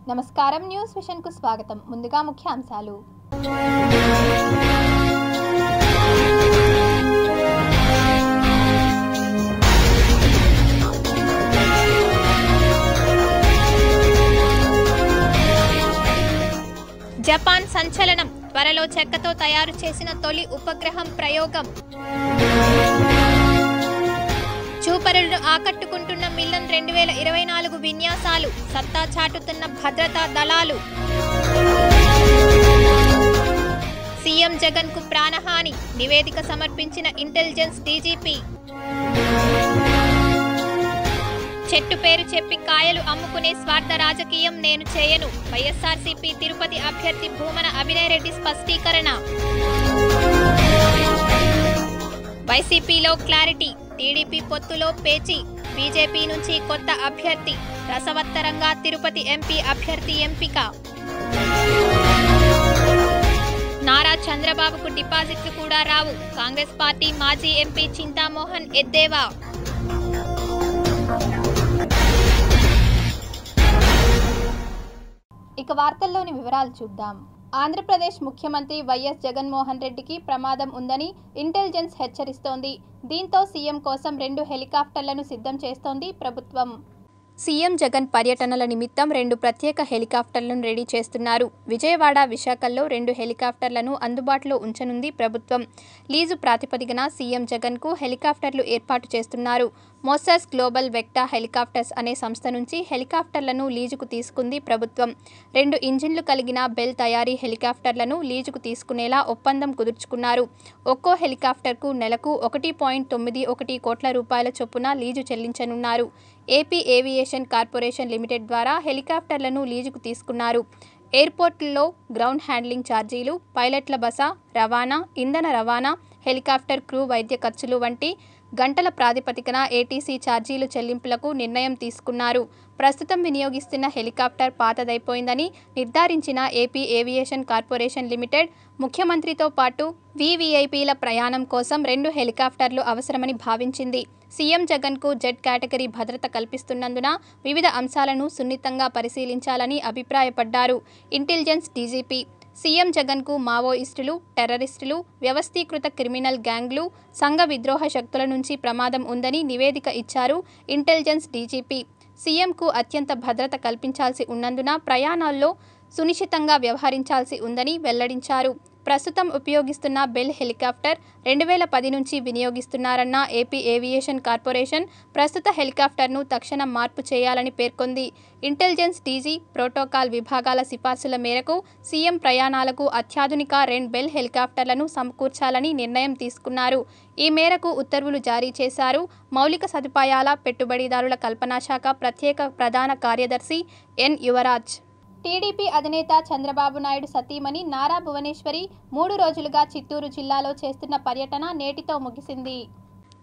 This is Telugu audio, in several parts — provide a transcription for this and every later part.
నమస్కారం, న్యూస్ విషన్ కు స్వాగతం. ముందుగా ముఖ్యాంశాలు. జపాన్ సంచలనం, త్వరలో చెక్కతో తయారు చేసిన తొలి ఉపగ్రహం ప్రయోగం. చూపరులను ఆకట్టుకుంటున్న మిలన్ 2024 విన్యాసాలు, సత్తా చాటుతున్న భద్రతా దళాలు. సీఎం జగన్ కు ప్రాణహాని, నివేదిక సమర్పించిన ఇంటెలిజెన్స్ డీజీపీ. చెట్టు పేరు చెప్పి కాయలు అమ్ముకునే స్వార్థ రాజకీయం నేను చేయను, వైఎస్ఆర్సీపీ తిరుపతి అభ్యర్థి భూమన అభినయ్ రెడ్డి స్పష్టీకరణ. వైసీపీలో క్లారిటీ, టీడీపీ పొత్తులో పేచి, బీజేపీ నుంచి కొత్త అభ్యర్థి, రసవత్తరంగా తిరుపతి ఎంపీ అభ్యర్థి ఎంపిక. నారా చంద్రబాబుకు డిపాజిట్లు కూడా రావు, కాంగ్రెస్ పార్టీ మాజీ ఎంపీ చింతామోహన్ ఎద్దేవా. ఇక వార్తల్లోని వివరాలు చూద్దాం. ఆంధ్రప్రదేశ్ ముఖ్యమంత్రి వైఎస్ జగన్మోహన్ రెడ్డికి ప్రమాదం ఉందని ఇంటెలిజెన్స్ హెచ్చరిస్తోంది. దీంతో సీఎం కోసం 2 హెలికాప్టర్లను సిద్ధం చేస్తోంది ప్రభుత్వం. సీఎం జగన్ పర్యటనల నిమిత్తం 2 ప్రత్యేక హెలికాప్టర్లను రెడీ చేస్తున్నారు. విజయవాడ, విశాఖల్లో 2 హెలికాప్టర్లను అందుబాటులో ఉంచనుంది ప్రభుత్వం. లీజు ప్రాతిపదికన సీఎం జగన్కు హెలికాప్టర్లు ఏర్పాటు చేస్తున్నారు. మోసర్స్ గ్లోబల్ వెక్టా హెలికాప్టర్స్ అనే సంస్థ నుంచి హెలికాప్టర్లను లీజుకు తీసుకుంది ప్రభుత్వం. 2 ఇంజిన్లు కలిగిన బెల్ తయారీ హెలికాప్టర్లను లీజుకు తీసుకునేలా ఒప్పందం కుదుర్చుకున్నారు. ఒక్కో హెలికాప్టర్కు నెలకు 1.91 కోట్ల రూపాయల చొప్పున లీజు చెల్లించనున్నారు. ఏపీ ఏవియేషన్ కార్పొరేషన్ లిమిటెడ్ ద్వారా హెలికాప్టర్లను లీజుకు తీసుకున్నారు. ఎయిర్పోర్టుల్లో గ్రౌండ్ హ్యాండ్లింగ్ ఛార్జీలు, పైలట్ల బస, రవాణా, ఇంధన రవాణా, హెలికాప్టర్ క్రూ వైద్య ఖర్చులు వంటి గంటల ప్రాతిపదికన ఏటీసీ ఛార్జీలు చెల్లింపులకు నిర్ణయం తీసుకున్నారు. ప్రస్తుతం వినియోగిస్తున్న హెలికాప్టర్ పాతదైపోయిందని నిర్ధారించిన ఏపీ ఏవియేషన్ కార్పొరేషన్ లిమిటెడ్ ముఖ్యమంత్రితో పాటు వీవీఐపీల ప్రయాణం కోసం 2 హెలికాప్టర్లు అవసరమని భావించింది. సీఎం జగన్కు జెడ్ కేటగిరీ భద్రత కల్పిస్తున్నందున వివిధ అంశాలను సున్నితంగా పరిశీలించాలని అభిప్రాయపడ్డారు ఇంటెలిజెన్స్ డీజీపీ. సీఎం జగన్కు మావోయిస్టులు, టెర్రరిస్టులు, వ్యవస్థీకృత క్రిమినల్ గ్యాంగ్లు, సంఘ విద్రోహ శక్తుల నుంచి ప్రమాదం ఉందని నివేదిక ఇచ్చారు ఇంటెలిజెన్స్ డీజీపీ. సీఎంకు అత్యంత భద్రత కల్పించాల్సి ఉన్నందున ప్రయాణాల్లో సునిశ్చితంగా వ్యవహరించాల్సి ఉందని వెల్లడించారు. ప్రస్తుతం ఉపయోగిస్తున్న బెల్ హెలికాప్టర్ 2010 నుంచి వినియోగిస్తున్నారన్న ఏపీ ఏవియేషన్ కార్పొరేషన్ ప్రస్తుత హెలికాప్టర్ను తక్షణం మార్పు చేయాలని పేర్కొంది. ఇంటెలిజెన్స్ డీజీ ప్రోటోకాల్ విభాగాల సిఫార్సుల మేరకు సీఎం ప్రయాణాలకు అత్యాధునిక 2 బెల్ హెలికాప్టర్లను సమకూర్చాలని నిర్ణయం తీసుకున్నారు. ఈ మేరకు ఉత్తర్వులు జారీ చేశారు. మౌలిక సదుపాయాల, పెట్టుబడిదారుల కల్పనా శాఖ ప్రత్యేక ప్రధాన కార్యదర్శి ఎన్ యువరాజ్. టీడీపీ అధినేత చంద్రబాబు నాయుడు సతీమణి నారా భువనేశ్వరి 3 రోజులుగా చిత్తూరు జిల్లాలో చేస్తున్న పర్యటన నేటితో ముగిసింది.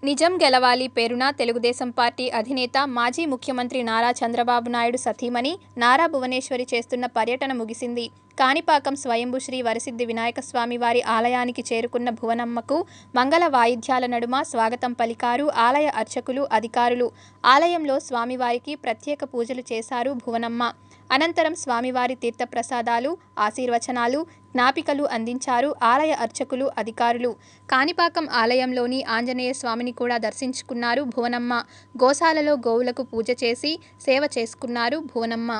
నిజం గెలవాలి పేరున తెలుగుదేశం పార్టీ అధినేత, మాజీ ముఖ్యమంత్రి నారా చంద్రబాబు నాయుడు సతీమణి నారా భువనేశ్వరి చేస్తున్న పర్యటన ముగిసింది. కాణిపాకం స్వయంభూ శ్రీ వరసిద్ధి వినాయక స్వామి వారి ఆలయానికి చేరుకున్న భువనమ్మకు మంగళ వాయిద్యాల నడుమ స్వాగతం పలికారు ఆలయ అర్చకులు, అధికారులు. ఆలయంలో స్వామివారికి ప్రత్యేక పూజలు చేశారు భువనమ్మ. అనంతరం స్వామివారి తీర్థప్రసాదాలు, ఆశీర్వచనాలు, జ్ఞాపికలు అందించారు ఆలయ అర్చకులు, అధికారులు. కాణిపాకం ఆలయంలోని ఆంజనేయ స్వామిని కూడా దర్శించుకున్నారు భువనమ్మ. గోశాలలో గోవులకు పూజ చేసి సేవ చేసుకున్నారు భువనమ్మ.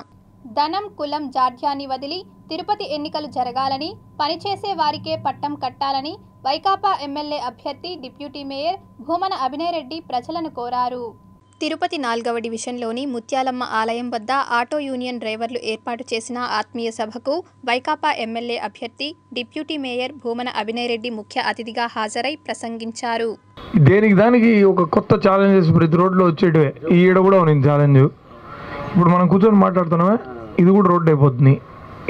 ధనం, కులం, జాడ్యాన్ని వదిలి తిరుపతి ఎన్నికలు జరగాలని, పనిచేసే వారికే పట్టం కట్టాలని వైకాపా ఎమ్మెల్యే అభ్యర్థి డిప్యూటీ మేయర్ భూమన అభినయ్ రెడ్డి ప్రజలను కోరారు. తిరుపతి 4వ డివిజన్లోని ముత్యాలమ్మ ఆలయం వద్ద ఆటో యూనియన్ డ్రైవర్లు ఏర్పాటు చేసిన ఆత్మీయ సభకు వైకాపా ఎమ్మెల్యే అభ్యర్థి డిప్యూటీ మేయర్ భూమన అభినయ్ రెడ్డి ముఖ్య అతిథిగా హాజరై ప్రసంగించారు. దానికి ఒక కొత్త ఛాలెంజెస్ ప్రతి రోడ్లో వచ్చేటివే. ఈడ కూడా ఉంది ఛాలెంజ్. ఇప్పుడు మనం కూర్చొని మాట్లాడుతున్నామే, ఇది కూడా రోడ్డు అయిపోతుంది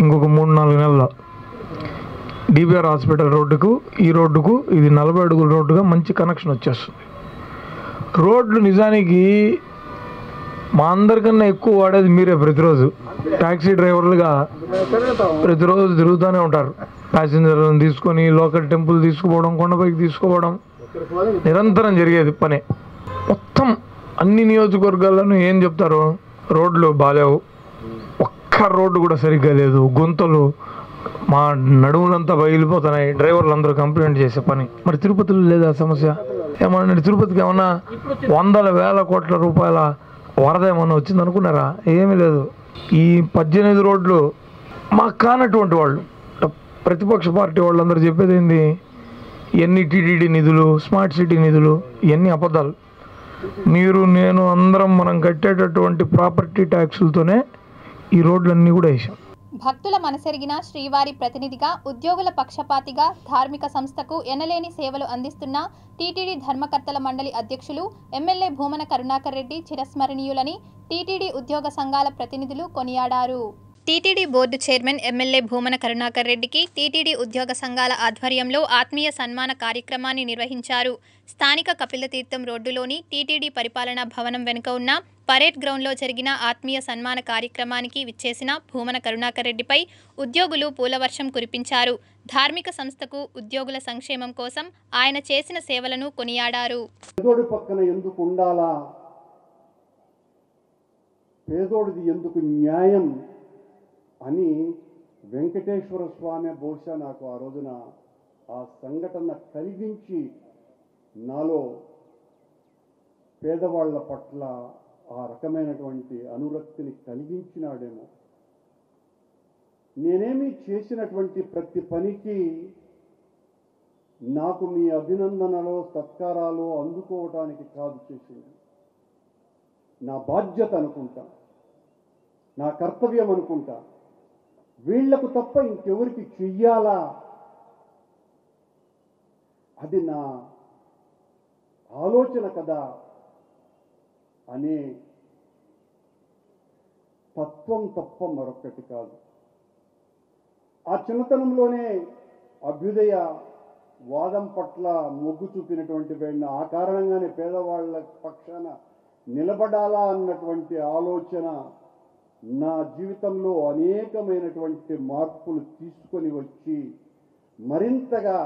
ఇంకొక 3-4 నెలల్లో. డిబిఆర్ హాస్పిటల్ రోడ్డుకు ఈ రోడ్డుకు ఇది 40 అడుగుల రోడ్డుగా మంచి కనెక్షన్ వచ్చేస్తుంది. రోడ్లు నిజానికి మా అందరికన్నా ఎక్కువ వాడేది మీరే. ప్రతిరోజు ట్యాక్సీ డ్రైవర్లుగా ప్రతిరోజు తిరుగుతూనే ఉంటారు. ప్యాసింజర్లను తీసుకొని లోకల్ టెంపుల్ తీసుకుపోవడం, కొండపైకి తీసుకుపోవడం నిరంతరం జరిగేది పనే. మొత్తం అన్ని నియోజకవర్గాల్లోనూ ఏం చెప్తారు, రోడ్లు బాలేవు, ఒక్క ఒక్క రోడ్డు కూడా సరిగ్గా లేదు, గుంతలు, మా నడుములంతా బయలుపోతున్నాయి. డ్రైవర్లు అందరూ కంప్లైంట్ చేసే పని. మరి తిరుపతిలో లేదా సమస్య? ఏమన్నా తిరుపతికి ఏమన్నా వందల వేల కోట్ల రూపాయల వరద ఏమన్నా వచ్చింది అనుకున్నారా? ఏమీ లేదు. ఈ 18 రోడ్లు మాకు కానటువంటి వాళ్ళు, ప్రతిపక్ష పార్టీ వాళ్ళందరూ చెప్పేది ఏంది, ఎన్ని టీటీడీ నిధులు, స్మార్ట్ సిటీ నిధులు, ఇవన్నీ అబద్ధాలు. మీరు నేను అందరం మనం కట్టేటటువంటి ప్రాపర్టీ ట్యాక్సులతోనే ఈ రోడ్లన్నీ కూడా వేసాం. భక్తుల మనసెరిగిన శ్రీవారి ప్రతినిధిగా, ఉద్యోగుల పక్షపాతిగా, ధార్మిక సంస్థకు ఎనలేని సేవలు అందిస్తున్న టీటీడీ ధర్మకర్తల మండలి అధ్యక్షులు ఎమ్మెల్యే భూమన కరుణాకర్ రెడ్డి చిరస్మరణీయులని టీటీడీ ఉద్యోగ సంఘాల ప్రతినిధులు కొనియాడారు. TTD board chairman MLA Bhumana Karunakar రెడ్డికి టీటీడీ ఉద్యోగ సంఘాల ఆధ్వర్యంలో ఆత్మీయ సన్మాన కార్యక్రమాన్ని నిర్వహించారు. స్థానిక కపిలతీర్థం రోడ్డులోని టీటీడీ పరిపాలనా భవనం వెనుక ఉన్న పరేడ్ గ్రౌండ్లో జరిగిన ఆత్మీయ సన్మాన కార్యక్రమానికి విచ్చేసిన భూమన కరుణాకర్ రెడ్డిపై ఉద్యోగులు పూలవర్షం కురిపించారు. ధార్మిక సంస్థకు, ఉద్యోగుల సంక్షేమం కోసం ఆయన చేసిన సేవలను కొనియాడారు. పేదోడిది ఎందుకు న్యాయం అని వెంకటేశ్వర స్వామి బహుశా నాకు ఆ రోజున ఆ సంఘటన కలిగించి నాలో పేదవాళ్ల పట్ల ఆ రకమైనటువంటి అనురక్తిని కలిగించినాడేమో. నేనేమి చేసినటువంటి ప్రతి పనికి నాకు మీ అభినందనలో, సత్కారాలు అందుకోవటానికి కాదు చేసింది. నా బాధ్యత అనుకుంటా, నా కర్తవ్యం అనుకుంటా. వీళ్లకు తప్ప ఇంకెవరికి చెయ్యాలా, అది నా ఆలోచన కదా అనే తత్వం తప్ప మరొకటి కాదు. ఆ చిన్నతనంలోనే అభ్యుదయ వాదం పట్ల మొగ్గు చూపినటువంటి వేడిన, ఆ కారణంగానే పేదవాళ్ల పక్షాన నిలబడాలా అన్నటువంటి ఆలోచన నా జీవితంలో అనేకమైనటువంటి మార్పులు తీసుకొని వచ్చి మరింతగా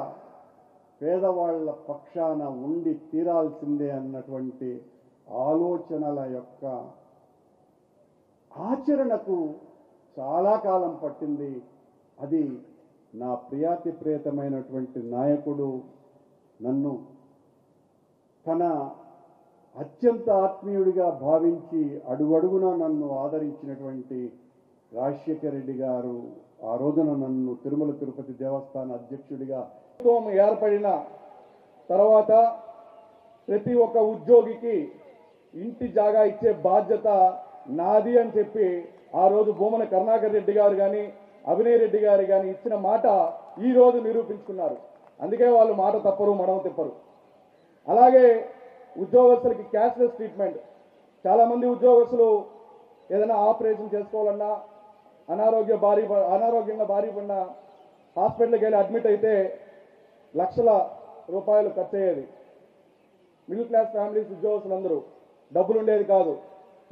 పేదవాళ్ల పక్షాన ఉండి తీరాల్సిందే అన్నటువంటి ఆలోచనల యొక్క ఆచరణకు చాలా కాలం పట్టింది. అది నా ప్రియాతి ప్రియతమైనటువంటి నాయకుడు నన్ను తన అత్యంత ఆత్మీయుడిగా భావించి అడుగడుగునా నన్ను ఆదరించినటువంటి రాజశేఖర రెడ్డి గారు ఆ రోజున నన్ను తిరుమల తిరుపతి దేవస్థాన అధ్యక్షుడిగా ఏర్పడిన తర్వాత ప్రతి ఒక్క ఉద్యోగికి ఇంటి జాగా ఇచ్చే బాధ్యత నాది అని చెప్పి ఆ రోజు భూమన కరుణాకర్ రెడ్డి గారు కానీ, అభినయ్ రెడ్డి గారు కానీ ఇచ్చిన మాట ఈ రోజు నిరూపించుకున్నారు. అందుకే వాళ్ళు మాట తప్పరు, మడమ తిప్పరు. అలాగే ఉద్యోగస్తులకి క్యాష్లెస్ ట్రీట్మెంట్. చాలామంది ఉద్యోగస్తులు ఏదైనా ఆపరేషన్ చేసుకోవాలన్నా, అనారోగ్యంగా భారీ పడిన హాస్పిటల్కి వెళ్ళి అడ్మిట్ అయితే లక్షల రూపాయలు ఖర్చు అయ్యేది. మిడిల్ క్లాస్ ఫ్యామిలీస్ ఉద్యోగస్తులందరూ డబ్బులు ఉండేది కాదు.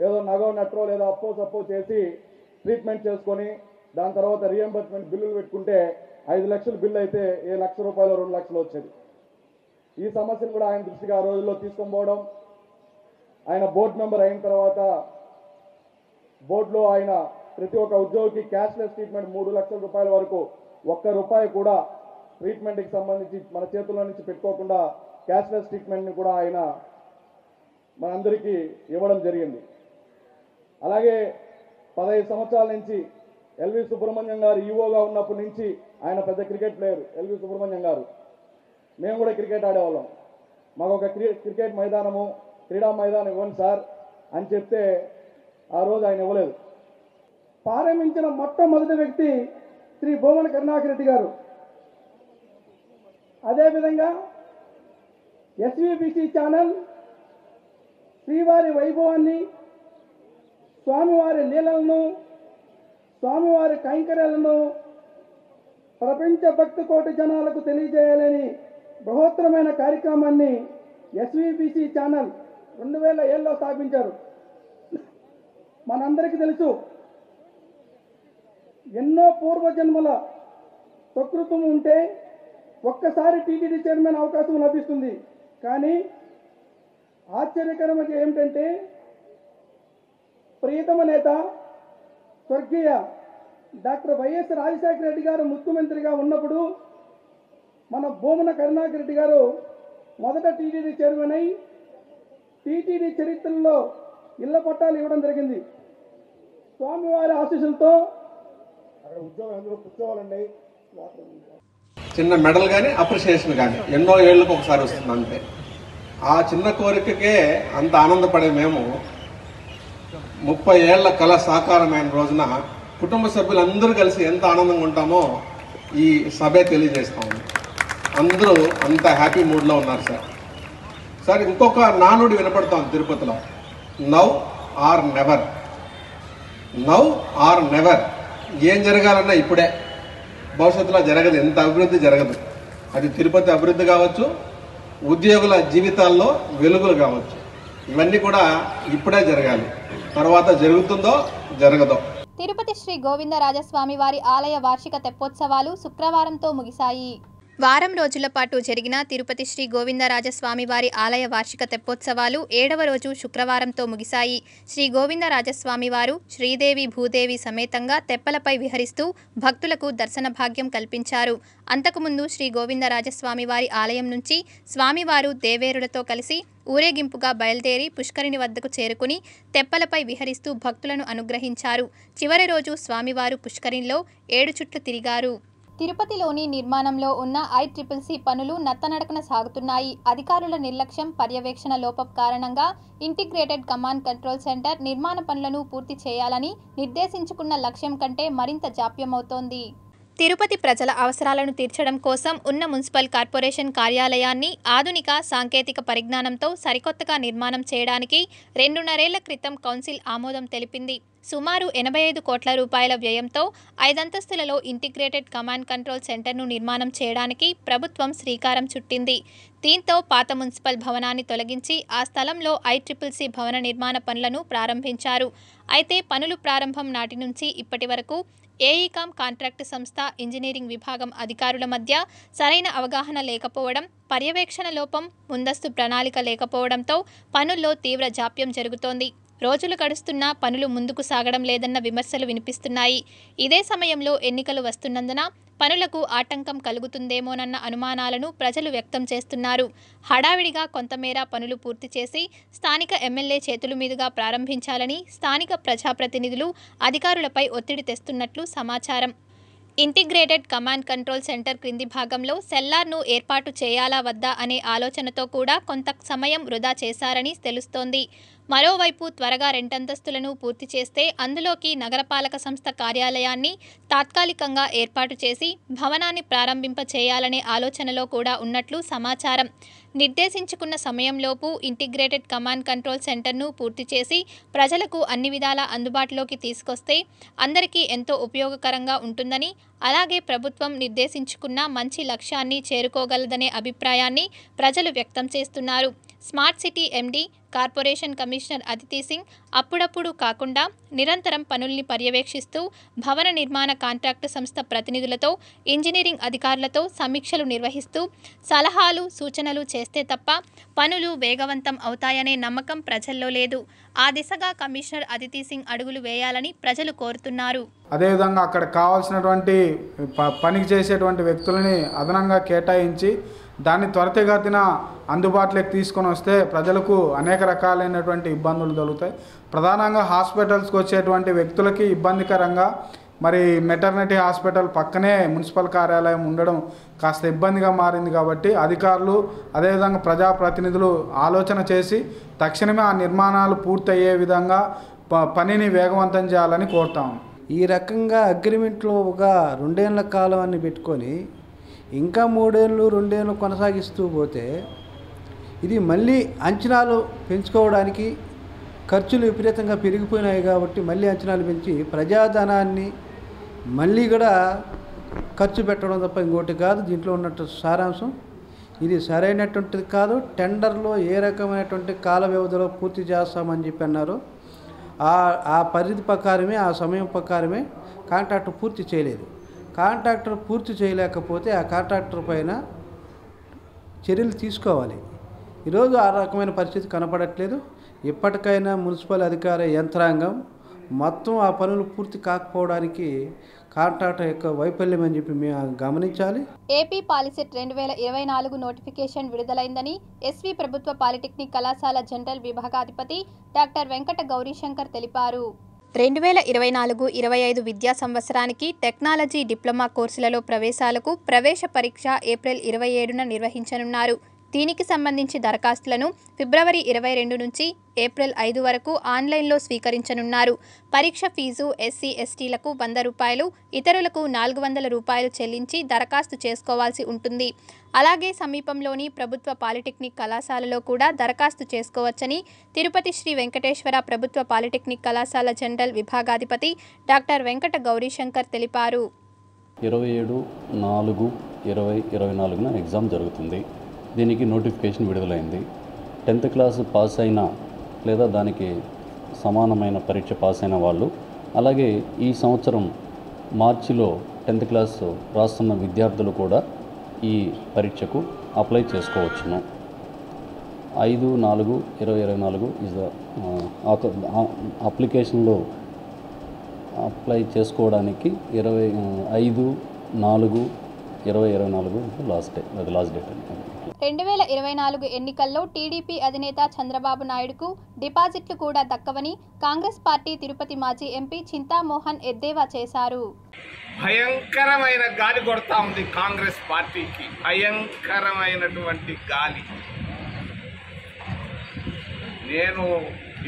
ఏదో నగో నట్రో లేదా అప్పో సప్పో చేసి ట్రీట్మెంట్ చేసుకొని దాని తర్వాత రీఎంబర్స్మెంట్ బిల్లులు పెట్టుకుంటే 5 లక్షల బిల్లు అయితే ₹1,00,000 2 లక్షలు వచ్చేది. ఈ సమస్యను కూడా ఆయన దృష్టికి ఆ రోజుల్లో తీసుకొని పోవడం, ఆయన బోర్డు మెంబర్ అయిన తర్వాత బోర్డులో ఆయన ప్రతి ఒక్క ఉద్యోగికి క్యాష్లెస్ ట్రీట్మెంట్ ₹3 లక్షల వరకు ₹1 కూడా ట్రీట్మెంట్కి సంబంధించి మన చేతుల్లో నుంచి పెట్టుకోకుండా క్యాష్లెస్ ట్రీట్మెంట్ని కూడా ఆయన మనందరికీ ఇవ్వడం జరిగింది. అలాగే 15 సంవత్సరాల నుంచి ఎల్వి సుబ్రహ్మణ్యం గారు ఈవోగా ఉన్నప్పటి నుంచి ఆయన పెద్ద క్రికెట్ ప్లేయర్. ఎల్వి సుబ్రహ్మణ్యం గారు, మేము కూడా క్రికెట్ ఆడేవాళ్ళం. మాకు ఒక క్రికెట్ మైదానము, క్రీడా మైదానం ఇవ్వండి సార్ అని చెప్తే ఆ రోజు ఆయన ఇవ్వలేదు. ప్రారంభించిన మొట్టమొదటి వ్యక్తి శ్రీ భూమన కరుణాకర్ రెడ్డి గారు. అదేవిధంగా ఎస్వీబీసీ ఛానల్ శ్రీవారి వైభవాన్ని, స్వామివారి లీలలను, స్వామివారి కైంకర్యాలను ప్రపంచ భక్తి కోటి జనాలకు తెలియజేయాలని బృహత్తరమైన కార్యక్రమాన్ని ఎస్వీబీసీ ఛానల్ 2007లో స్థాపించారు. మనందరికీ తెలుసు, ఎన్నో పూర్వజన్మల ప్రకృతం ఉంటే ఒక్కసారి టీటీడీ చైర్మన్ అవకాశం లభిస్తుంది. కానీ ఆశ్చర్యకరమైన ఏమిటంటే, ప్రియతమ నేత స్వర్గీయ డాక్టర్ వైఎస్ రాజశేఖర రెడ్డి గారు ముఖ్యమంత్రిగా ఉన్నప్పుడు మన భూమన కరుణాకర్ రెడ్డి గారు మొదట టీటీడీ చైర్మన్ అయి టీటీడీ చరిత్రలో ఇళ్ల పట్టాలు ఇవ్వడం జరిగింది. స్వామివారి ఆశీస్సులతో అక్కడ ఉద్యోగం అందరూ కూర్చోవాలండి. చిన్న మెడల్ కానీ అప్రిషియేషన్ కానీ ఎన్నో ఏళ్ళకు ఒకసారి వస్తుంది అంతే. ఆ చిన్న కోరికకే అంత ఆనందపడే మేము 30 ఏళ్ల కళ సాకారమైన రోజున కుటుంబ సభ్యులందరూ కలిసి ఎంత ఆనందంగా ఉంటామో ఈ సభే తెలియజేస్తాము. అందరూ అంత హ్యాపీ మూడ్లో ఉన్నారు సార్. సార్ ఇంకొక నానుడి వినపడతాం తిరుపతిలో, now or never. Now or never. ఏం జరగాలన్నా ఇప్పుడే, భవిష్యత్తులో జరగదు, ఎంత అభివృద్ధి జరగదు. అది తిరుపతి అభివృద్ధి కావచ్చు, ఉద్యోగుల జీవితాల్లో వెలుగులు కావచ్చు, ఇవన్నీ కూడా ఇప్పుడే జరగాలి. తర్వాత జరుగుతుందో జరగదో. తిరుపతి శ్రీ గోవిందరాజస్వామి వారి ఆలయ వార్షిక తెప్పోత్సవాలు శుక్రవారంతో ముగిశాయి. వారం రోజుల పాటు జరిగిన తిరుపతి శ్రీ గోవిందరాజస్వామి వారి ఆలయ వార్షిక తెప్పోత్సవాలు 7వ రోజు శుక్రవారంతో ముగిశాయి. శ్రీ గోవిందరాజస్వామి వారు శ్రీదేవి భూదేవి సమేతంగా తెప్పలపై విహరిస్తూ భక్తులకు దర్శన భాగ్యం కల్పించారు. అంతకుముందు శ్రీ గోవిందరాజస్వామి వారి ఆలయం నుంచి స్వామివారు దేవేరులతో కలిసి ఊరేగింపుగా బయలుదేరి పుష్కరిణి వద్దకు చేరుకుని తెప్పలపై విహరిస్తూ భక్తులను అనుగ్రహించారు. చివరి రోజు స్వామివారు పుష్కరిణిలో 7 చుట్లు తిరిగారు. తిరుపతిలోని నిర్మాణంలో ఉన్న ICCC పనులు నత్తనడకన సాగుతున్నాయి. అధికారుల నిర్లక్ష్యం, పర్యవేక్షణ లోపం కారణంగా ఇంటిగ్రేటెడ్ కమాండ్ కంట్రోల్ సెంటర్ నిర్మాణ పనులను పూర్తి చేయాలని నిర్దేశించుకున్న లక్ష్యం కంటే మరింత జాప్యమవుతోంది. తిరుపతి ప్రజల అవసరాలను తీర్చడం కోసం ఉన్న మున్సిపల్ కార్పొరేషన్ కార్యాలయాన్ని ఆధునిక సాంకేతిక పరిజ్ఞానంతో సరికొత్తగా నిర్మాణం చేయడానికి 2.5 ఏళ్ల క్రితం కౌన్సిల్ ఆమోదం తెలిపింది. సుమారు 85 కోట్ల రూపాయల వ్యయంతో 5 అంతస్తులలో ఇంటిగ్రేటెడ్ కమాండ్ కంట్రోల్ సెంటర్ను నిర్మాణం చేయడానికి ప్రభుత్వం శ్రీకారం చుట్టింది. దీంతో పాత మున్సిపల్ భవనాన్ని తొలగించి ఆ స్థలంలో ICCC భవన నిర్మాణ పనులను ప్రారంభించారు. అయితే పనులు ప్రారంభం నాటి నుంచి ఇప్పటి వరకు ఏఈకామ్ కాంట్రాక్టు సంస్థ, ఇంజనీరింగ్ విభాగం అధికారుల మధ్య సరైన అవగాహన లేకపోవడం, పర్యవేక్షణ లోపం, ముందస్తు ప్రణాళిక లేకపోవడంతో పనుల్లో తీవ్ర జాప్యం జరుగుతోంది. రోజులు గడుస్తున్నా పనులు ముందుకు సాగడం లేదన్న విమర్శలు వినిపిస్తున్నాయి. ఇదే సమయంలో ఎన్నికలు వస్తున్నందున పనులకు ఆటంకం కలుగుతుందేమోనన్న అనుమానాలను ప్రజలు వ్యక్తం చేస్తున్నారు. హడావిడిగా కొంతమేర పనులు పూర్తి చేసి స్థానిక ఎమ్మెల్యే చేతుల మీదుగా ప్రారంభించాలని స్థానిక ప్రజాప్రతినిధులు అధికారులపై ఒత్తిడి తెస్తున్నట్లు సమాచారం. ఇంటిగ్రేటెడ్ కమాండ్ కంట్రోల్ సెంటర్ క్రింది భాగంలో సెల్లార్ను ఏర్పాటు చేయాలా వద్దా అనే ఆలోచనతో కూడా కొంత సమయం వృధా చేశారని తెలుస్తోంది. మరోవైపు త్వరగా 2 అంతస్తులను పూర్తి చేస్తే అందులోకి నగరపాలక సంస్థ కార్యాలయాన్ని తాత్కాలికంగా ఏర్పాటు చేసి భవనాన్ని ప్రారంభింప చేయాలనే ఆలోచనలో కూడా ఉన్నట్లు సమాచారం. నిర్దేశించుకున్న సమయంలోపు ఇంటిగ్రేటెడ్ కమాండ్ కంట్రోల్ సెంటర్ను పూర్తి చేసి ప్రజలకు అన్ని విధాలా అందుబాటులోకి తీసుకొస్తే అందరికీ ఎంతో ఉపయోగకరంగా ఉంటుందని, అలాగే ప్రభుత్వం నిర్దేశించుకున్న మంచి లక్ష్యాన్ని చేరుకోగలదనే అభిప్రాయాన్ని ప్రజలు వ్యక్తం చేస్తున్నారు. Smart city MD, corporation commissioner Aditi Singh అప్పుడప్పుడు కాకుండా నిరంతరం పనుల్ని పర్యవేక్షిస్తూ భవన నిర్మాణ కాంట్రాక్టు సంస్థ ప్రతినిధులతో, ఇంజనీరింగ్ అధికారులతో సమీక్షలు నిర్వహిస్తూ సలహాలు, సూచనలు చేస్తే తప్ప పనులు వేగవంతం అవుతాయనే నమ్మకం ప్రజల్లో లేదు. ఆ దిశగా కమిషనర్ అదితి సింగ్ అడుగులు వేయాలని ప్రజలు కోరుతున్నారు. అదేవిధంగా అక్కడ కావాల్సినటువంటి పనికి చేసేటువంటి వ్యక్తులని అదనంగా కేటాయించి దాన్ని త్వరితగతిన అందుబాటులోకి తీసుకొని వస్తే ప్రజలకు అనేక రకాలైనటువంటి ఇబ్బందులు కలుగుతాయి. ప్రధానంగా హాస్పిటల్స్కి వచ్చేటువంటి వ్యక్తులకి ఇబ్బందికరంగా మరి మెటర్నిటీ హాస్పిటల్ పక్కనే మున్సిపల్ కార్యాలయం ఉండడం కాస్త ఇబ్బందిగా మారింది. కాబట్టి అధికారులు అదేవిధంగా ప్రజాప్రతినిధులు ఆలోచన చేసి తక్షణమే ఆ నిర్మాణాలు పూర్తయ్యే విధంగా పనిని వేగవంతం చేయాలని కోరుతాము. ఈ రకంగా అగ్రిమెంట్లో ఒక 2 ఏళ్ల కాలం అని పెట్టుకొని ఇంకా 3 ఏళ్ళు 2 ఏళ్ళు కొనసాగిస్తూ పోతే ఇది మళ్ళీ అంచనాలు పెంచుకోవడానికి ఖర్చులు విపరీతంగా పెరిగిపోయినాయి. కాబట్టి మళ్ళీ అంచనాలు పెంచి ప్రజాధనాన్ని మళ్ళీ కూడా ఖర్చు పెట్టడం తప్ప ఇంకోటి కాదు. దీంట్లో ఉన్నట్టు సారాంశం ఇది సరైనటువంటిది కాదు. టెండర్లో ఏ రకమైనటువంటి కాల వ్యవధిలో పూర్తి చేస్తామని చెప్పి అన్నారు. ఆ పరిధి ప్రకారమే, ఆ సమయం ప్రకారమే కాంట్రాక్టర్ పూర్తి చేయలేదు. కాంట్రాక్టర్ పూర్తి చేయలేకపోతే ఆ కాంట్రాక్టర్ పైన చర్యలు తీసుకోవాలి. ఈరోజు ఆ రకమైన పరిస్థితి కనపడట్లేదు. ఇప్పటికైనా మున్సిపల్ అధికార యంత్రాంగం మొత్తం ఆ పనులు పూర్తి కాకపోవడానికి కాంట్రాక్టర్ యొక్క వైఫల్యం అని చెప్పి మేము గమనించాలి. ఏపీ పాలిసెట్ 2024 నోటిఫికేషన్ విడుదలైందని ఎస్వి ప్రభుత్వ పాలిటెక్నిక్ కళాశాల జనరల్ విభాగాధిపతి డాక్టర్ వెంకట గౌరీశంకర్ తెలిపారు. 2024-25 విద్యా సంవత్సరానికి టెక్నాలజీ డిప్లొమా కోర్సులలో ప్రవేశాలకు ప్రవేశ పరీక్ష ఏప్రిల్ 27న నిర్వహించనున్నారు. దీనికి సంబంధించి దరఖాస్తులను ఫిబ్రవరి 22 నుంచి ఏప్రిల్ 5 వరకు ఆన్లైన్లో స్వీకరించనున్నారు. పరీక్ష ఫీజు ఎస్సీ ఎస్టీలకు 100 రూపాయలు, ఇతరులకు 400 రూపాయలు చెల్లించి దరఖాస్తు చేసుకోవాల్సి ఉంటుంది. అలాగే సమీపంలోని ప్రభుత్వ పాలిటెక్నిక్ కళాశాలలో కూడా దరఖాస్తు చేసుకోవచ్చని తిరుపతి శ్రీ వెంకటేశ్వర ప్రభుత్వ పాలిటెక్నిక్ కళాశాల జనరల్ విభాగాధిపతి డాక్టర్ వెంకట గౌరీశంకర్ తెలిపారు. 27/4/2024 ఎగ్జామ్ జరుగుతుంది. దీనికి నోటిఫికేషన్ విడుదలైంది. 10th క్లాస్ పాస్ అయిన లేదా దానికి సమానమైన పరీక్ష పాస్ అయిన వాళ్ళు, అలాగే ఈ సంవత్సరం మార్చిలో 10th క్లాస్ రాస్తున్న విద్యార్థులు కూడా ఈ పరీక్షకు అప్లై చేసుకోవచ్చును. 5/4/2024 ఇస్ ద అప్లికేషన్లో అప్లై చేసుకోవడానికి 5/4/2024 లాస్ట్ డేట్. 2024 ఎన్నికల్లో టీడీపీ అధినేత చంద్రబాబు నాయుడుకు డిపాజిట్లు కూడా దక్కవని కాంగ్రెస్ పార్టీ తిరుపతి మాజీ ఎంపీ చింతామోహన్ ఎద్దేవా చేశారు. భయంకరమైన గాలి కొడతా ఉంది కాంగ్రెస్ పార్టీకి, భయంకరమైనటువంటి గాలి. నేను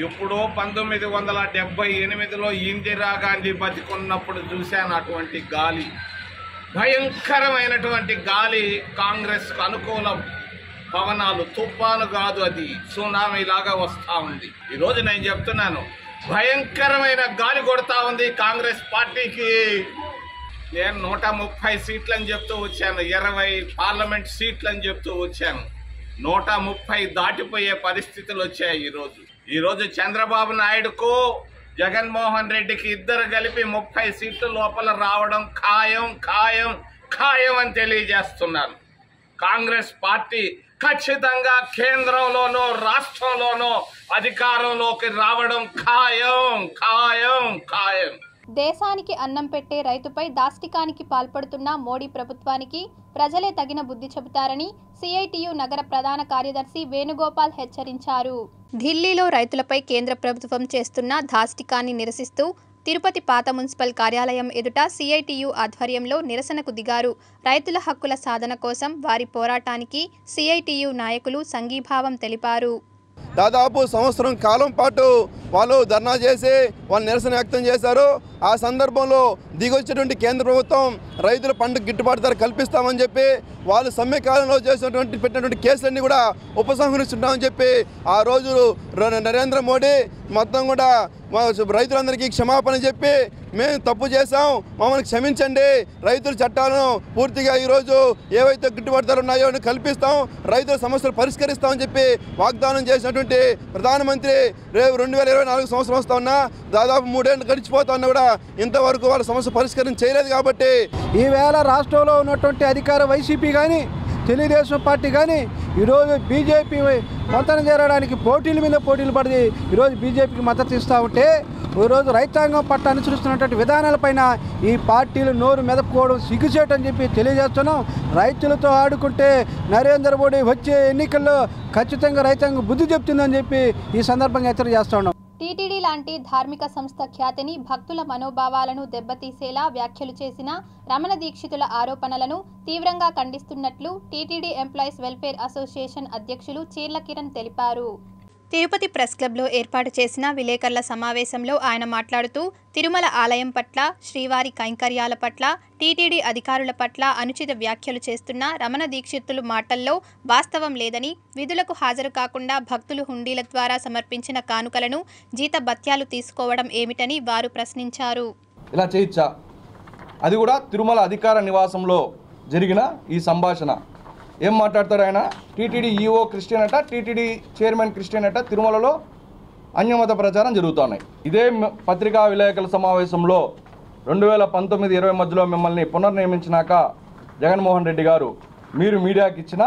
ఎప్పుడో 1978లో ఇందిరాగాంధీ బతికున్నప్పుడు చూశాను అటువంటి గాలి. భయంకరమైనటువంటి గాలి కాంగ్రెస్కు అనుకూలం. పవనాలు, తుఫాను కాదు, అది సునామీ లాగా వస్తూ ఉంది. ఈరోజు నేను చెప్తున్నాను, భయంకరమైన గాలి కొడతా ఉంది కాంగ్రెస్ పార్టీకి. నేను 130 సీట్లని చెప్తూ వచ్చాను, 20 పార్లమెంట్ సీట్లని చెప్తూ వచ్చాను. 130 దాటిపోయే పరిస్థితులు వచ్చాయి ఈరోజు చంద్రబాబు నాయుడుకు జగన్మోహన్ రెడ్డికి ఇద్దరు కలిపి 30 సీట్ల లోపల రావడం ఖాయం అని తెలియజేస్తున్నారు. కాంగ్రెస్ పార్టీ ఖచ్చితంగా కేంద్రంలోనూ రాష్ట్రంలోనూ అధికారంలోకి రావడం ఖాయం. దేశానికి అన్నం పెట్టే రైతుపై దాష్టికానికి పాల్పడుతున్న మోడీ ప్రభుత్వానికి ప్రజలే తగిన బుద్ధి చెబుతారని సిఐటియు నగర ప్రధాన కార్యదర్శి వేణుగోపాల్ హెచ్చరించారు. ఢిల్లీలో రైతులపై కేంద్ర ప్రభుత్వం చేస్తున్న దాష్టికాన్ని నిరసిస్తూ తిరుపతి పాత మున్సిపల్ కార్యాలయం ఎదుట సిఐటియు ఆధ్వర్యంలో నిరసనకు దిగారు. రైతుల హక్కుల సాధన కోసం వారి పోరాటానికి సిఐటియు నాయకులు సంఘీభావం తెలిపారు. దాదాపు సంవత్సరం కాలం పాటు వాళ్ళు ధర్నా చేసి వాళ్ళు నిరసన వ్యక్తం చేశారు. ఆ సందర్భంలో దిగొచ్చేటువంటి కేంద్ర ప్రభుత్వం రైతుల పంటకు గిట్టుబాటు ధర కల్పిస్తామని చెప్పి వాళ్ళు సమ్మె కాలంలో పెట్టినటువంటి కేసులన్నీ కూడా ఉపసంహరిస్తుంటామని చెప్పి ఆ రోజు నరేంద్ర మోడీ మొత్తం కూడా రైతులందరికీ క్షమాపణ చెప్పి మేము తప్పు చేశాం, మమ్మల్ని క్షమించండి, రైతుల చట్టాలను పూర్తిగా ఈరోజు ఏవైతే గిట్టుబాటు ధరలు ఉన్నాయో కల్పిస్తాం, రైతుల సమస్యలు పరిష్కరిస్తామని చెప్పి వాగ్దానం చేసినటువంటి ప్రధానమంత్రి రేపు 2024 సంవత్సరం వస్తా ఉన్నా దాదాపు 3 ఏళ్ళు గడిచిపోతా ఉన్నా కూడా ఇంతవరకు వాళ్ళ సమస్య పరిష్కారం చేయలేదు. కాబట్టి ఈవేళ రాష్ట్రంలో ఉన్నటువంటి అధికార వైసీపీ కానీ తెలుగుదేశం పార్టీ కానీ ఈరోజు బీజేపీ పొంతన చేరడానికి పోటీల మీద పోటీలు పడి ఈరోజు బీజేపీకి మద్దతు ఇస్తూ ఉంటే ఈరోజు రైతాంగం పట్ల అనుసరిస్తున్నటువంటి విధానాలపైన ఈ పార్టీలు నోరు మెదపుకోవడం సిగ్గుచేటని చెప్పి తెలియజేస్తున్నాం. రైతులతో ఆడుకుంటే నరేంద్ర మోడీ వచ్చే ఎన్నికల్లో ఖచ్చితంగా రైతాంగం బుద్ధి చెప్తుందని చెప్పి ఈ సందర్భంగా హెచ్చరిక చేస్తూ ఉన్నాం. టీటీడీ లాంటి ధార్మిక సంస్థ ఖ్యాతిని భక్తుల మనోభావాలను దెబ్బతీసేలా వ్యాఖ్యలు చేసిన రమణ దీక్షితుల ఆరోపణలను తీవ్రంగా ఖండిస్తున్నట్లు టీటీడీ ఎంప్లాయీస్ వెల్ఫేర్ అసోసియేషన్ అధ్యక్షులు చీర్ల కిరణ్ తెలిపారు. తిరుపతి ప్రెస్ క్లబ్లో ఏర్పాటు చేసిన విలేకరుల సమావేశంలో ఆయన మాట్లాడుతూ తిరుమల ఆలయం పట్ల, శ్రీవారి కైంకర్యాల పట్ల, టీటీడీ అధికారుల పట్ల అనుచిత వ్యాఖ్యలు చేస్తున్న రమణ దీక్షితులు మాటల్లో వాస్తవం లేదని, విధులకు హాజరు కాకుండా భక్తులు హుండీల ద్వారా సమర్పించిన కానుకలను జీతభత్యాలు తీసుకోవడం ఏమిటని వారు ప్రశ్నించారు. ఇలా చేయొచ్చా? అది కూడా తిరుమల అధికార నివాసంలో జరిగిన ఈ సంభాషణ. ఏం మాట్లాడతారు ఆయన? టీటీడీ ఈఓ క్రిస్టియన్ అట, టీటీడీ చైర్మన్ క్రిస్టియన్ అట, తిరుమలలో అన్యమత ప్రచారం జరుగుతున్నాయి. ఇదే పత్రికా విలేకరుల సమావేశంలో 2019-20 మధ్యలో మిమ్మల్ని పునర్నియమించినాక జగన్మోహన్ రెడ్డి గారు మీరు మీడియాకి ఇచ్చిన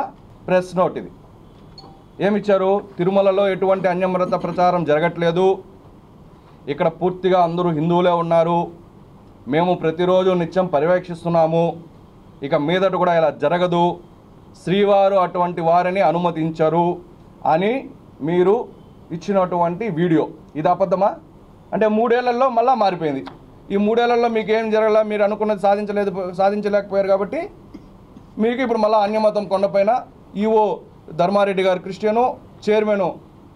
ప్రెస్ నోట్ ఇది. ఏమిచ్చారు? తిరుమలలో ఎటువంటి అన్యమత ప్రచారం జరగట్లేదు, ఇక్కడ పూర్తిగా అందరూ హిందువులే ఉన్నారు, మేము ప్రతిరోజు నిత్యం పర్యవేక్షిస్తున్నాము, ఇక మీదట కూడా ఇలా జరగదు, శ్రీవారు అటువంటి వారిని అనుమతించరు అని మీరు ఇచ్చినటువంటి వీడియో ఇది అబద్ధమా? అంటే 3 ఏళ్లలో మళ్ళీ మారిపోయింది. ఈ 3 ఏళ్లలో మీకు ఏం జరగల, మీరు అనుకున్నది సాధించలేకపోయారు కాబట్టి మీకు ఇప్పుడు మళ్ళీ అన్యమతం కొండపైన ఈవో ధర్మారెడ్డి గారు క్రిస్టియను, చైర్మన్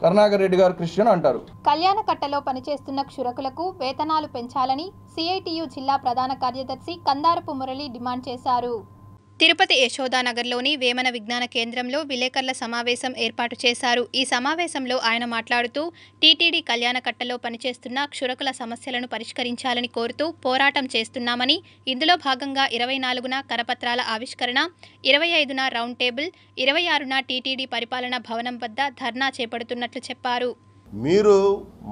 కరుణాకర్ రెడ్డి గారు క్రిస్టియన్ అంటారు. కళ్యాణకట్టలో పనిచేస్తున్న క్షురకులకు వేతనాలు పెంచాలని సిఐటియు జిల్లా ప్రధాన కార్యదర్శి కందారపు మురళి డిమాండ్ చేశారు. తిరుపతి యశోదానగర్లోని వేమన విజ్ఞాన కేంద్రంలో విలేకరుల సమావేశం ఏర్పాటు చేశారు. ఈ సమావేశంలో ఆయన మాట్లాడుతూ టీటీడీ కళ్యాణకట్టలో పనిచేస్తున్న క్షురకుల సమస్యలను పరిష్కరించాలని కోరుతూ పోరాటం చేస్తున్నామని, ఇందులో భాగంగా 24న కరపత్రాల ఆవిష్కరణ, 25న రౌండ్ టేబుల్, 26న టీటీడీ పరిపాలనా భవనం వద్ద ధర్నా చేపడుతున్నట్లు చెప్పారు. మీరు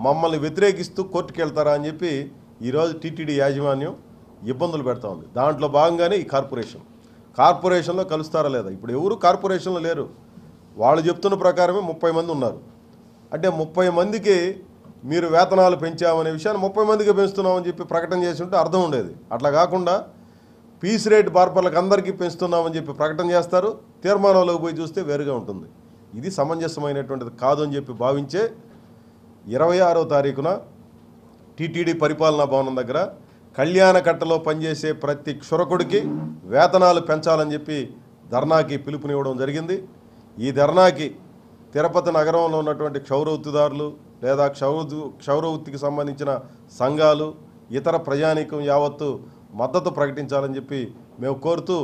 మమ్మల్ని వ్యతిరేకిస్తూ కోర్టుకు వెళ్తారా అని చెప్పి ఈరోజు టీటీడీ యాజమాన్యం ఇబ్బందులు పెడతా ఉంది. దాంట్లో భాగంగానే ఈ కార్పొరేషన్లో కలుస్తారా లేదా? ఇప్పుడు ఎవరు కార్పొరేషన్లో లేరు. వాళ్ళు చెప్తున్న ప్రకారమే 30 మంది ఉన్నారు. అంటే 30 మందికి మీరు వేతనాలు పెంచామనే విషయాన్ని 30 మందికి పెంచుతున్నామని చెప్పి ప్రకటన చేసి ఉంటే అర్థం ఉండేది. అట్లా కాకుండా పీస్ రేట్ బార్పర్లకు అందరికీ పెంచుతున్నామని చెప్పి ప్రకటన చేస్తారు, తీర్మానంలోకి పోయి చూస్తే వేరుగా ఉంటుంది. ఇది సమంజసమైనటువంటిది కాదు అని చెప్పి భావించే 26వ తారీఖున టీటీడీ పరిపాలనా భవనం దగ్గర కళ్యాణకట్టలో పనిచేసే ప్రతి క్షురకుడికి వేతనాలు పెంచాలని చెప్పి ధర్నాకి పిలుపునివ్వడం జరిగింది. ఈ ధర్నాకి తిరుపతి నగరంలో ఉన్నటువంటి క్షౌరవృత్తిదారులు లేదా క్షౌరవృత్తికి సంబంధించిన సంఘాలు, ఇతర ప్రజానీకం యావత్తు మద్దతు ప్రకటించాలని చెప్పి మేము కోరుతూ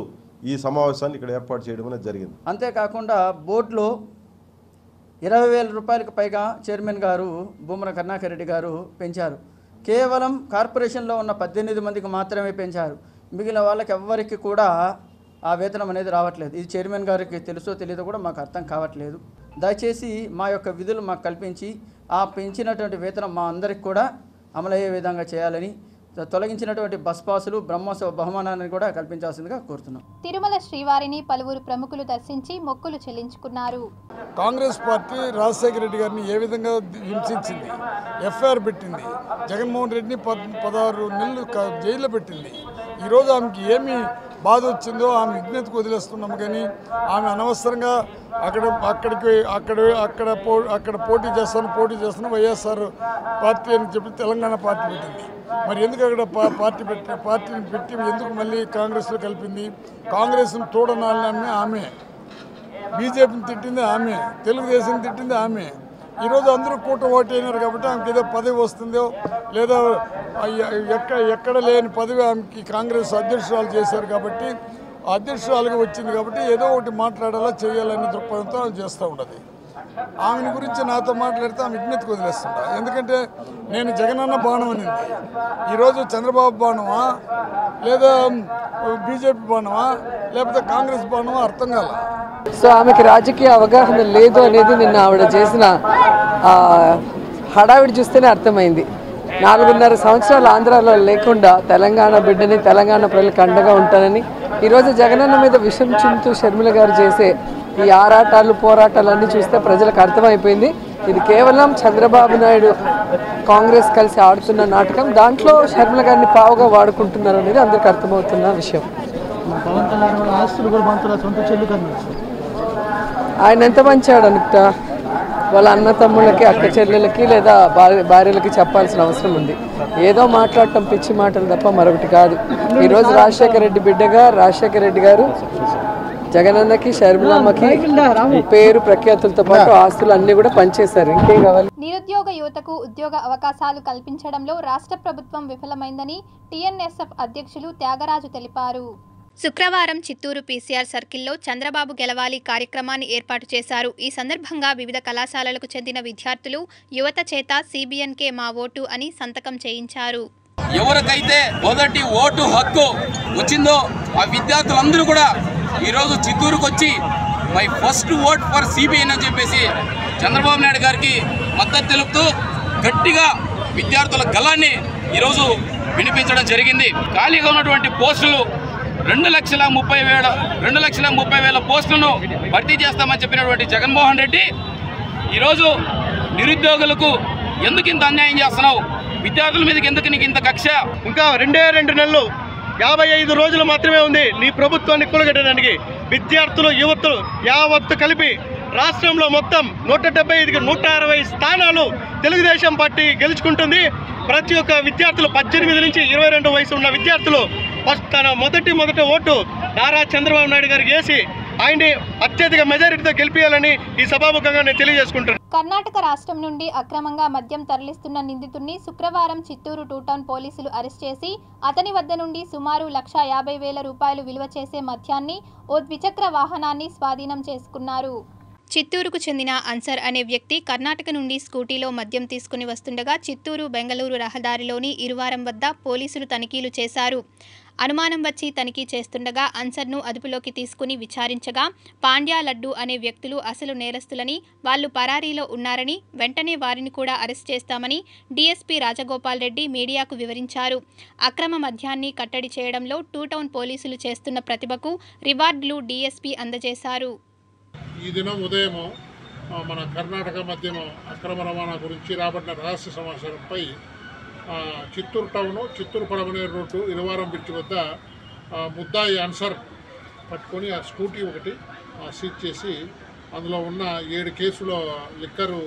ఈ సమావేశాన్ని ఇక్కడ ఏర్పాటు చేయడం అనేది జరిగింది. అంతేకాకుండా బోర్డులో 20,000 రూపాయలకు పైగా చైర్మన్ గారు భూమన కరుణాకర్ రెడ్డి గారు పెంచారు. కేవలం కార్పొరేషన్లో ఉన్న 18 మందికి మాత్రమే పెంచారు. మిగిలిన వాళ్ళకి ఎవ్వరికి కూడా ఆ వేతనం అనేది రావట్లేదు. ఇది చైర్మన్ గారికి తెలుసో తెలియదో కూడా మాకు అర్థం కావట్లేదు. దయచేసి మా యొక్క విధులు మాకు కల్పించి ఆ పెంచినటువంటి వేతనం మా అందరికి కూడా అమలయ్యే విధంగా చేయాలని, తొలగించినటువంటి బస్ పాసులు, బ్రహ్మోత్సవ బహుమానాన్ని కూడా కల్పించాల్సిందిగా కోరుతున్నాం. తిరుమల శ్రీవారిని పలువురు ప్రముఖులు దర్శించి మొక్కులు చెల్లించుకున్నారు. కాంగ్రెస్ పార్టీ రాజశేఖర రెడ్డి గారిని ఏ విధంగా హింసించింది, ఎఫ్ఐఆర్ పెట్టింది, జగన్మోహన్ రెడ్డిని 16 నెలలు జైల్లో పెట్టింది. ఈరోజు ఆమెకి ఏమి బాధ వచ్చిందో ఆమె విజ్ఞతకు వదిలేస్తున్నాము. కానీ ఆమె అనవసరంగా అక్కడ పోటీ చేస్తాను వైఎస్ఆర్ పార్టీ అని చెప్పి తెలంగాణ పార్టీ పెట్టింది. మరి ఎందుకు అక్కడ పార్టీని పెట్టి ఎందుకు మళ్ళీ కాంగ్రెస్లో కలిపింది? కాంగ్రెస్ను తోడనాలని ఆమె, బీజేపీని తిట్టింది ఆమె, తెలుగుదేశం తిట్టింది ఆమె. ఈరోజు అందరూ కూట ఓటు అయినారు కాబట్టి ఆమెకి ఏదో పదవి వస్తుందో లేదా ఎక్కడ లేని పదవి ఆమెకి కాంగ్రెస్ అధ్యక్షురాలు చేశారు కాబట్టి అధ్యక్షురాలుగా వచ్చింది కాబట్టి ఏదో ఒకటి మాట్లాడాలా చేయాలనే దృక్పథంతో ఆమె చేస్తూ ఉండదు. ఆమెను గురించి నాతో మాట్లాడితే ఆమె విజ్ఞతకు వదిలేస్తుంటా. ఎందుకంటే నేను జగనన్న బాణం అనింది, ఈరోజు చంద్రబాబు బాణమా లేదా బీజేపీ బాణమా లేకపోతే కాంగ్రెస్ బాణమా అర్థం కాల. సో ఆమెకి రాజకీయ అవగాహన లేదు అనేది నిన్న ఆవిడ చేసిన హడావిడి చూస్తేనే అర్థమైంది. 4.5 సంవత్సరాలు ఆంధ్రాలో లేకుండా తెలంగాణ బిడ్డని, తెలంగాణ ప్రజలకు అండగా ఉంటానని ఈరోజు జగనన్న మీద విషం చింతూ షర్మిల గారు చేసే ఈ ఆరాటాలు, పోరాటాలన్నీ చూస్తే ప్రజలకు అర్థమైపోయింది. ఇది కేవలం చంద్రబాబు నాయుడు, కాంగ్రెస్ కలిసి ఆడుతున్న నాటకం. దాంట్లో షర్మిల గారిని పావుగా వాడుకుంటున్నారు అనేది అందరికి అర్థమవుతున్న విషయం. ఆయన ఎంత మంచాడు అనుకుంటా వాళ్ళ అన్న తమ్ముళ్ళకి, అక్క చెల్లెలకి లేదా భార్యలకి చెప్పాల్సిన అవసరం ఉంది. ఏదో మాట్లాడటం పిచ్చి మాటలు తప్ప మరొకటి కాదు. ఈరోజు రాజశేఖర రెడ్డి బిడ్డగా రాజశేఖర రెడ్డి గారు జగనన్నకి, షర్మిలమ్మకి పేరు ప్రఖ్యాతులతో పాటు ఆస్తులు అన్ని కూడా పనిచేశారు. ఇంకేం కావాలి? నిరుద్యోగ యువతకు ఉద్యోగ అవకాశాలు కల్పించడంలో రాష్ట్ర ప్రభుత్వం విఫలమైందని టీఎన్ఎస్ఎఫ్ అధ్యక్షులు త్యాగరాజు తెలిపారు. శుక్రవారం చిత్తూరు పీసీఆర్ సర్కిల్లో చంద్రబాబు గెలవాలి కార్యక్రమాన్ని ఏర్పాటు చేశారు. ఈ సందర్భంగా వివిధ కళాశాలలకు చెందిన విద్యార్థులు యువత చేత CBNK మా ఓటు అని సంతకం చేయించారు. ఎవరికైతే మొదటి ఓటు హక్కు వచ్చిందో ఆ విద్యార్థులందరూ కూడా ఈరోజు చిత్తూరుకు వచ్చి my first vote for CBN అని చెప్పేసి చంద్రబాబు నాయుడు గారికి మద్దతు తెలుపుతూ గట్టిగా విద్యార్థుల గళాన్ని ఈరోజు వినిపించడం జరిగింది. ఖాళీగా ఉన్నటువంటి పోస్టులు 2,30,000 పోస్టులను భర్తీ చేస్తామని చెప్పినటువంటి జగన్మోహన్ రెడ్డి ఈరోజు నిరుద్యోగులకు ఎందుకు ఇంత అన్యాయం చేస్తున్నావు, విద్యార్థుల మీదకి ఎందుకు నీకు ఇంత కక్ష? ఇంకా 2 నెలలు 55 రోజులు మాత్రమే ఉంది నీ ప్రభుత్వాన్ని కూలగట్టడానికి. విద్యార్థులు యువతులు యావత్తు కలిపి రాష్ట్రంలో మొత్తం 175కి 160 స్థానాలు తెలుగుదేశం పార్టీ గెలుచుకుంటుంది. ప్రతి ఒక్క విద్యార్థులు 18 నుంచి 22 వయసు ఉన్న విద్యార్థులు తన మొదటి ఓటు నారా చంద్రబాబు నాయుడు గారికి వేసి ఆయన్ని అత్యధిక మెజారిటీతో గెలిపించాలని ఈ సభాముఖంగా నేను తెలియజేసుకుంటున్నాను. కర్ణాటక రాష్ట్రం నుండి అక్రమంగా మద్యం తరలిస్తున్న నిందితుడిని శుక్రవారం చిత్తూరు 2 టౌన్ పోలీసులు అరెస్ట్ చేసి అతని వద్ద నుండి సుమారు 1,50,000 రూపాయలు విలువ చేసే మద్యాన్ని ఓ ద్విచక్ర వాహనాన్ని స్వాధీనం చేసుకున్నారు. చిత్తూరుకు చెందిన అన్సర్ అనే వ్యక్తి కర్ణాటక నుండి స్కూటీలో మద్యం తీసుకుని వస్తుండగా చిత్తూరు బెంగళూరు రహదారిలోని ఇరువారం వద్ద పోలీసులు తనిఖీలు చేశారు. అనుమానం వచ్చి తనిఖీ చేస్తుండగా అన్సర్ను అదుపులోకి తీసుకుని విచారించగా పాండ్యా లడ్డు అనే వ్యక్తులు అసలు నేరస్తులని, వాళ్లు పరారీలో ఉన్నారని, వెంటనే వారిని కూడా అరెస్ట్ చేస్తామని డీఎస్పీ రాజగోపాల్ రెడ్డి మీడియాకు వివరించారు. అక్రమ మద్యాన్ని కట్టడి చేయడంలో 2 టౌన్ పోలీసులు చేస్తున్న ప్రతిభకు రివార్డులు డీఎస్పీ అందజేశారు. ఈ దినం ఉదయం మన కర్ణాటక మద్యం అక్రమ రవాణా గురించి రాబడిన రహస్య సమాచారంపై Chittoor town Chittoor పడమనేరు road ఇరువారం bridge వద్ద ముద్దాయి అన్సర్ పట్టుకొని ఆ స్కూటీ ఒకటి సీజ్ చేసి అందులో ఉన్న 7 కేసుల liquor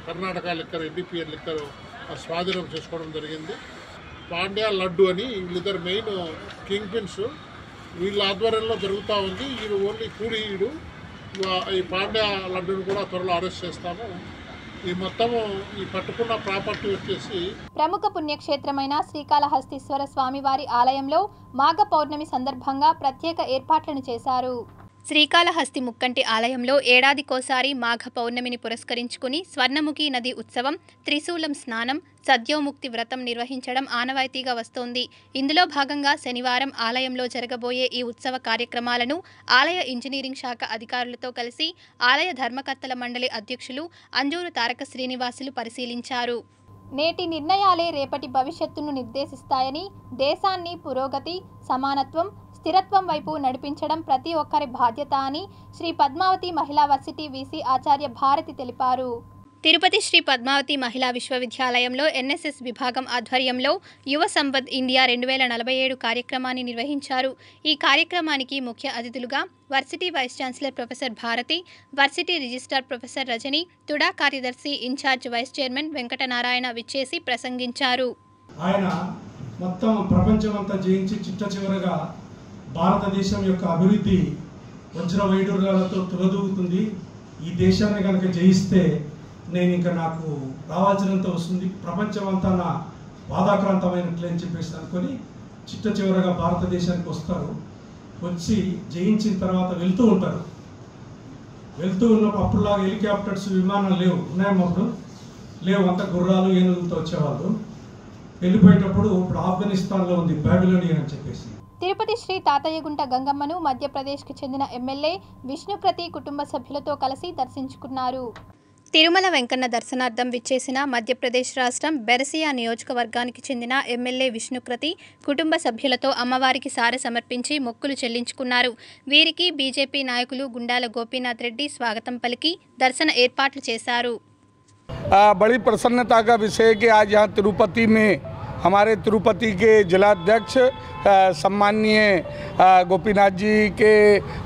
Karnataka liquor NDPL liquor స్వాధీనం చేసుకోవడం జరిగింది. పాండ్యా లడ్డు అని వీళ్ళిద్దరు మెయిన్ కింగ్ పిన్స్, వీళ్ళ ఆధ్వర్యంలో జరుగుతూ ఉంది. వీడు ఓన్లీ కూలీయుడు. ఈ పాండ్యా లడ్డును కూడా త్వరలో అరెస్ట్ చేస్తాము. ఈ మొత్తము ఈ పట్టుకున్న ప్రాపర్టీ వచ్చేసి ప్రముఖ పుణ్యక్షేత్రమైన శ్రీకాళహస్తీశ్వర స్వామివారి ఆలయంలో మాఘ పౌర్ణమి సందర్భంగా ప్రత్యేక ఏర్పాట్లను చేశారు. శ్రీకాళహస్తి ముక్కంటి ఆలయంలో ఏడాదికోసారి మాఘ పౌర్ణమిని పురస్కరించుకుని స్వర్ణముఖి నది ఉత్సవం, త్రిశూలం స్నానం, సద్యోముక్తి వ్రతం నిర్వహించడం ఆనవాయితీగా వస్తోంది. ఇందులో భాగంగా శనివారం ఆలయంలో జరగబోయే ఈ ఉత్సవ కార్యక్రమాలను ఆలయ ఇంజనీరింగ్ శాఖ అధికారులతో కలిసి ఆలయ ధర్మకర్తల మండలి అధ్యక్షులు అంజూరు తారక శ్రీనివాసులు పరిశీలించారు. నేటి నిర్ణయాలే రేపటి భవిష్యత్తును నిర్దేశిస్తాయని, దేశాన్ని పురోగతి, సమానత్వం, స్థిరత్వం వైపు నడిపించడం ప్రతి ఒక్కరి బాధ్యత అని శ్రీ పద్మావతి మహిళా వర్సిటీ వీసీ ఆచార్య భారతి తెలిపారు. తిరుపతి శ్రీ పద్మావతి మహిళా విశ్వవిద్యాలయంలో ఎన్ఎస్ఎస్ విభాగం ఆధ్వర్యంలో యువ సంవద్ ఇండియా 2047 కార్యక్రమాన్ని నిర్వహించారు. ఈ కార్యక్రమానికి ముఖ్య అతిథులుగా varsity vice chancellor professor Bharati, varsity registrar professor Rajani, TUDA కార్యదర్శి ఇన్ఛార్జ్ వైస్ చైర్మన్ వెంకటనారాయణ విచ్చేసి ప్రసంగించారు. ఆయన మొత్తం ప్రపంచమంతా జయించి చిట్టచివరగా భారతదేశం యొక్క అభివృద్ధి వజ్ర వైడూర్యాలతో తులదూగుతుంది. ఈ దేశాన్ని కనుక జయిస్తే నేను ఇంకా నాకు రావాల్సినంత వస్తుంది, ప్రపంచమంతా నా బాధాక్రాంతమైనట్లే అని చెప్పేసి అనుకొని చిట్ట చివరగా భారతదేశానికి వస్తారు. వచ్చి జయించిన తర్వాత వెళ్తూ ఉంటారు. వెళ్తూ ఉన్నప్పుడు అప్పుడులాగా హెలికాప్టర్స్, విమానాలు లేవు, ఉన్నాయన్నప్పుడు లేవు, అంత గుర్రాలు ఏనుగులతో వచ్చేవాళ్ళు. వెళ్ళిపోయేటప్పుడు ఇప్పుడు ఆఫ్ఘనిస్తాన్లో ఉంది బాబిలోనియన్ అని చెప్పేసి. తిరుపతి శ్రీ తాతయ్యగుంట గంగమ్మను మధ్యప్రదేశ్కు చెందిన ఎమ్మెల్యే విష్ణుక్రతి కుటుంబ సభ్యులతో కలిసి దర్శించుకున్నారు. తిరుమల వెంకన్న దర్శనార్థం విచ్చేసిన మధ్యప్రదేశ్ రాష్ట్రం బెరసియా నియోజకవర్గానికి చెందిన ఎమ్మెల్యే విష్ణుక్రతి కుటుంబ సభ్యులతో అమ్మవారికి సారె సమర్పించి మొక్కులు చెల్లించుకున్నారు. వీరికి బీజేపీ నాయకులు గుండాల గోపీనాథ్ రెడ్డి స్వాగతం పలికి దర్శన ఏర్పాట్లు చేశారు. बड़ी प्रसन्नता का विषय है कि आज यहाँ तिरुपति में हमारे तिरुपति के जिलाध्यक्ष सम्माननीय गोपीनाथ जी के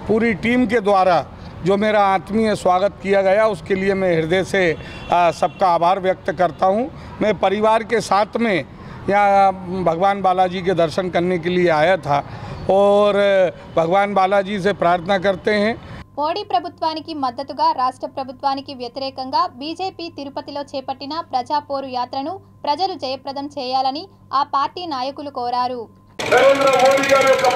पूरी टीम के द्वारा जो मेरा आत्मीय स्वागत किया गया, उसके लिए मैं हृदय से सबका आभार व्यक्त करता हूँ। मैं परिवार के साथ में यहाँ भगवान बालाजी के दर्शन करने के लिए आया था और भगवान बालाजी से प्रार्थना करते हैं। మోడీ ప్రభుత్వానికి మద్దతుగా రాష్ట్ర ప్రభుత్వానికి వ్యతిరేకంగా బీజేపీ తిరుపతిలో చేపట్టిన ప్రజాపోరు యాత్రను ప్రజలు జయప్రదం చేయాలని ఆ పార్టీ నాయకులు కోరారు. నరేంద్ర మోడీ గారి యొక్క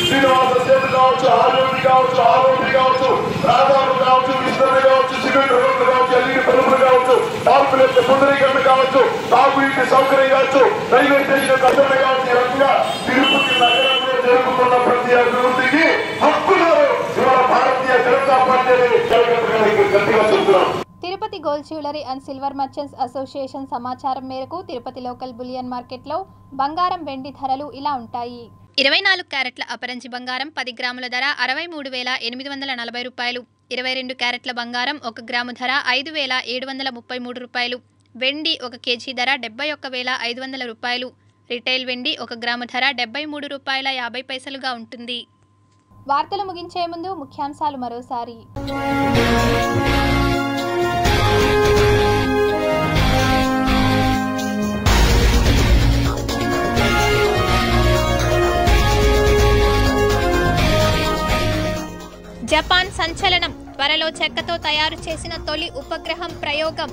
శ్రీనివాస సేతు కావచ్చు, ఆరోగ్య కావచ్చు, ఆరోగ్య కావచ్చు, రాజాలు కావచ్చు, విష్ణులు కావచ్చు, సిమెంట్ రోడ్లు కావచ్చు, ఎల్ఈడి బల్బులు కావచ్చు, మార్పుల యొక్క సుందరీకరణ కావచ్చు, తాగునీటి సౌకర్యం కావచ్చు, రైల్వే స్టేషన్ కట్టడం కావచ్చు, ఈ రకంగా తిరుపతి నగరంలో జరుగుతున్న ప్రతి అభివృద్ధికి హక్కున్నారు ఇవాళ భారతీయ జనతా పార్టీ గట్టిగా చెప్తున్నాం. Tirupati gold jewellery and silver merchants association సమాచారం మేరకు తిరుపతి లోకల్ బులియన్ మార్కెట్లో బంగారం, వెండి ధరలు ఇలా ఉంటాయి. 24 క్యారెట్ల అపరంజి బంగారం 10 గ్రాముల ధర 63,840 రూపాయలు. 22 క్యారెట్ల బంగారం 1 గ్రాము ధర 5,733 రూపాయలు. వెండి 1 కేజీ ధర 71,500 రూపాయలు. రిటైల్ వెండి 1 గ్రాము ధర 73 రూపాయల 50 పైసలుగా ఉంటుంది. వార్తలు ముగించే ముందు ముఖ్యాంశాలు మరోసారి. జపాన్ సంచలనం, త్వరలో చెక్కతో తయారు చేసిన తొలి ఉపగ్రహం ప్రయోగం.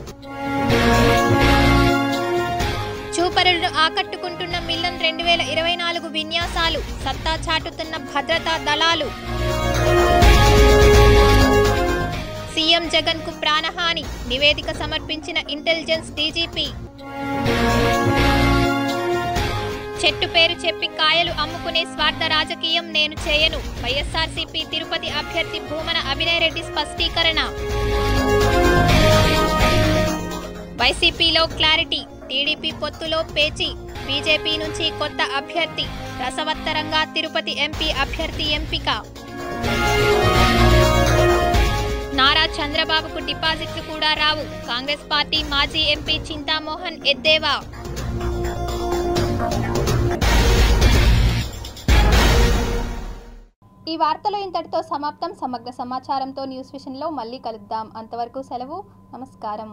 చూపరులను ఆకట్టుకుంటున్న మిలన్ 2024 విన్యాసాలు, సత్తా చాటుతున్న భద్రతా దళాలు. సీఎం జగన్ కు ప్రాణహాని, నివేదిక సమర్పించిన ఇంటెలిజెన్స్ డీజీపీ. చెట్టు పేరు చెప్పి కాయలు అమ్ముకునే స్వార్థ రాజకీయం నేను చేయను, వైఎస్ఆర్సీపీ తిరుపతి అభ్యర్థి భూమన అభినయ్ రెడ్డి స్పష్టీకరణ. వైసీపీలో క్లారిటీ, టీడీపీ పొత్తులో పేచి, బీజేపీ నుంచి కొత్త అభ్యర్థి, రసవత్తరంగా తిరుపతి ఎంపీ అభ్యర్థి ఎంపిక. నారా చంద్రబాబుకు డిపాజిట్లు కూడా రావు, కాంగ్రెస్ పార్టీ మాజీ ఎంపీ చింతామోహన్ ఎద్దేవా. ఈ వార్తలు ఇంతటితో సమాప్తం. సమగ్ర సమాచారంతో న్యూస్ విషన్లో మళ్ళీ కలుద్దాం. అంతవరకు సెలవు. నమస్కారం.